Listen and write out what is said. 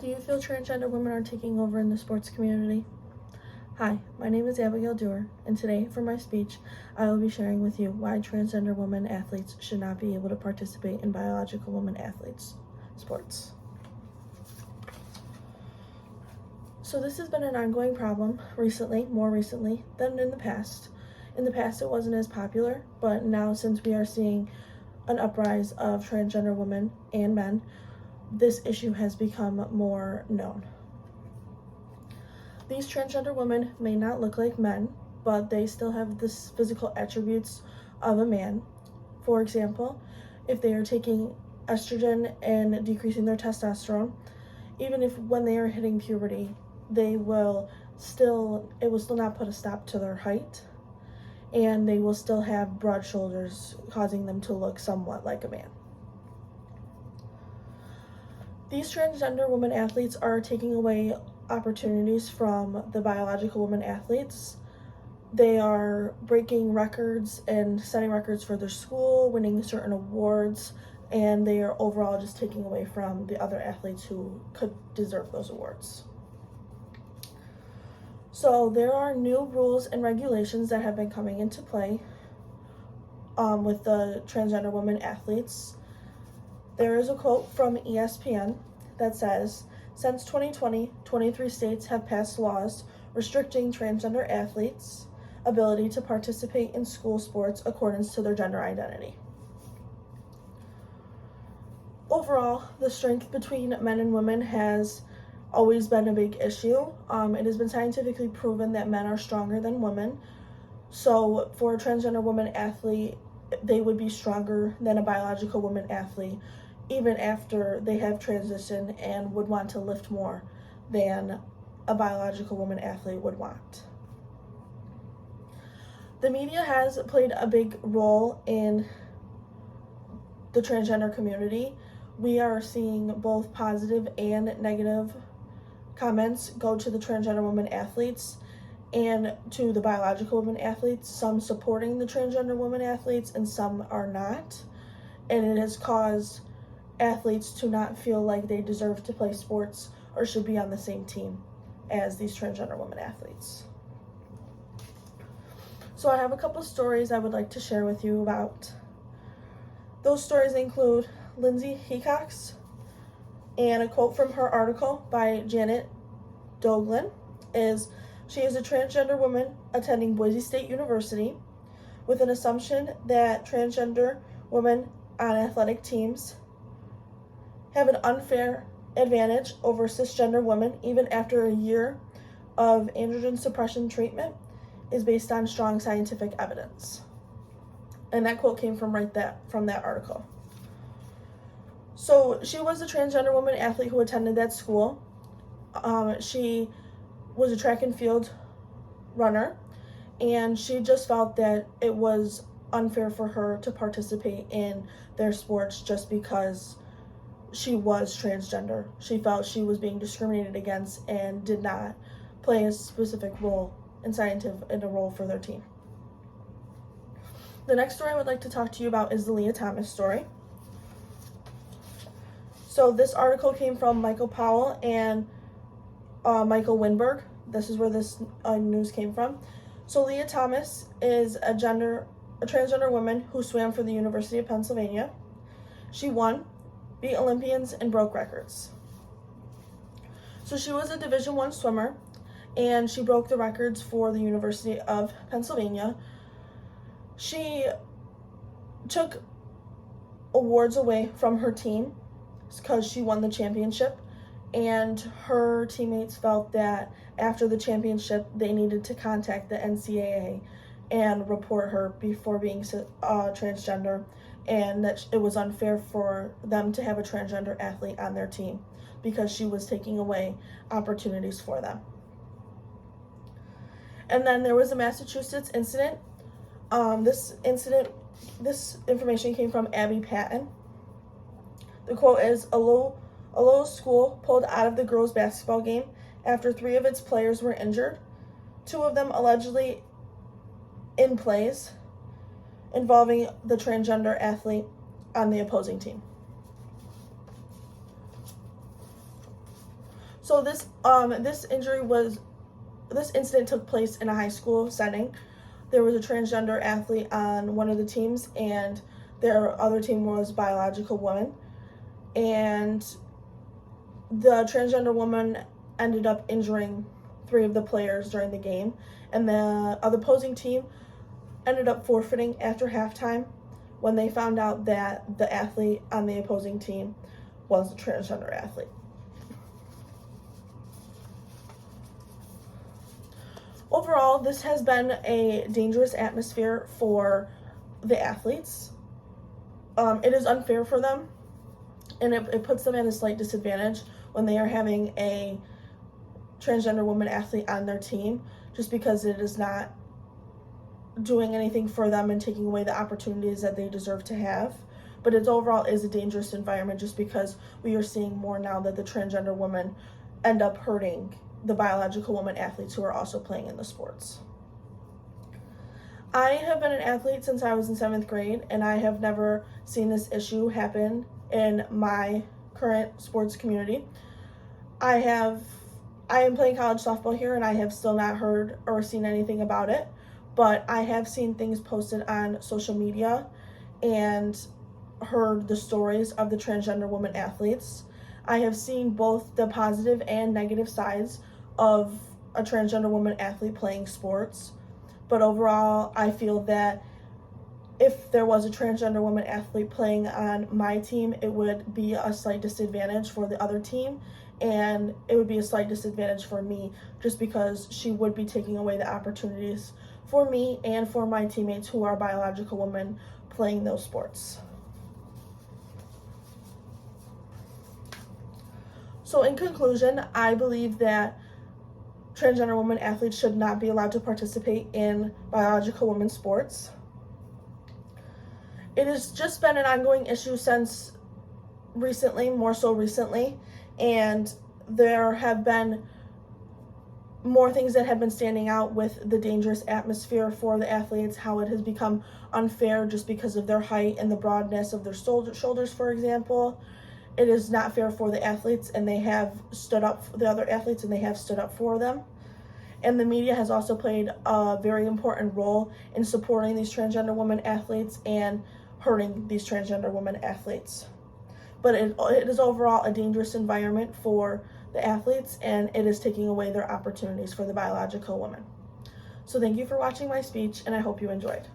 Do you feel transgender women are taking over in the sports community? Hi, my name is Abigail Dewar, and today, for my speech, I will be sharing with you why transgender women athletes should not be able to participate in biological women athletes sports. So this has been an ongoing problem more recently than in the past. In the past, it wasn't as popular, but now since we are seeing an uprise of transgender women and men, this issue has become more known. These transgender women may not look like men, but they still have the physical attributes of a man. For example, if they are taking estrogen and decreasing their testosterone, even if when they are hitting puberty, it will still not put a stop to their height, and they will still have broad shoulders, causing them to look somewhat like a man. These transgender women athletes are taking away opportunities from the biological women athletes. They are breaking records and setting records for their school, winning certain awards, and they are overall just taking away from the other athletes who could deserve those awards. So there are new rules and regulations that have been coming into play with the transgender women athletes. There is a quote from ESPN that says, "Since 2020, 23 states have passed laws restricting transgender athletes' ability to participate in school sports according to their gender identity." Overall, the strength between men and women has always been a big issue. It has been scientifically proven that men are stronger than women. So for a transgender woman athlete, they would be stronger than a biological woman athlete, even after they have transitioned, and would want to lift more than a biological woman athlete would want. The media has played a big role in the transgender community. We are seeing both positive and negative comments go to the transgender women athletes and to the biological women athletes, some supporting the transgender women athletes and some are not. And it has caused athletes to not feel like they deserve to play sports or should be on the same team as these transgender women athletes. So I have a couple stories I would like to share with you about. Those stories include Lindsay Hecox, and a quote from her article by Janet Doglin is, "She is a transgender woman attending Boise State University with an assumption that transgender women on athletic teams have an unfair advantage over cisgender women even after a year of androgen suppression treatment is based on strong scientific evidence." And that quote came from from that article. So she was a transgender woman athlete who attended that school. She was a track and field runner, and she just felt that it was unfair for her to participate in their sports just because she was transgender. She felt she was being discriminated against and did not play a specific role in a role for their team. The next story I would like to talk to you about is the Leah Thomas story. So this article came from Michael Powell and Michael Winberg. This is where this news came from. So Leah Thomas is a transgender woman who swam for the University of Pennsylvania. She won, beat Olympians, and broke records. So she was a Division I swimmer, and she broke the records for the University of Pennsylvania. She took awards away from her team because she won the championship, and her teammates felt that after the championship they needed to contact the NCAA and report her before being transgender, and that it was unfair for them to have a transgender athlete on their team because she was taking away opportunities for them. And then there was a Massachusetts incident. This information came from Abby Patton. The quote is, "A Lowell school pulled out of the girls' basketball game after 3 of its players were injured, 2 of them allegedly in plays involving the transgender athlete on the opposing team." So this incident took place in a high school setting. There was a transgender athlete on one of the teams, and their other team was biological women. And the transgender woman ended up injuring 3 of the players during the game, and the other opposing team ended up forfeiting after halftime when they found out that the athlete on the opposing team was a transgender athlete. Overall, this has been a dangerous atmosphere for the athletes. It is unfair for them, and it puts them at a slight disadvantage when they are having a transgender woman athlete on their team, just because it is not doing anything for them and taking away the opportunities that they deserve to have. But it overall is a dangerous environment, just because we are seeing more now that the transgender women end up hurting the biological woman athletes who are also playing in the sports. I have been an athlete since I was in 7th grade, and I have never seen this issue happen in my current sports community. I am playing college softball here, and I have still not heard or seen anything about it, but I have seen things posted on social media and heard the stories of the transgender woman athletes. I have seen both the positive and negative sides of a transgender woman athlete playing sports, but overall I feel that if there was a transgender woman athlete playing on my team, it would be a slight disadvantage for the other team, and it would be a slight disadvantage for me, just because she would be taking away the opportunities for me and for my teammates who are biological women playing those sports. So in conclusion, I believe that transgender women athletes should not be allowed to participate in biological women sports. It has just been an ongoing issue since recently, more so recently, and there have been more things that have been standing out with the dangerous atmosphere for the athletes, how it has become unfair just because of their height and the broadness of their shoulders, for example. It is not fair for the athletes, and they have stood up for the other athletes, and they have stood up for them. And the media has also played a very important role in supporting these transgender women athletes and hurting these transgender women athletes. But it is overall a dangerous environment for the athletes, and it is taking away their opportunities for the biological women. So thank you for watching my speech, and I hope you enjoyed.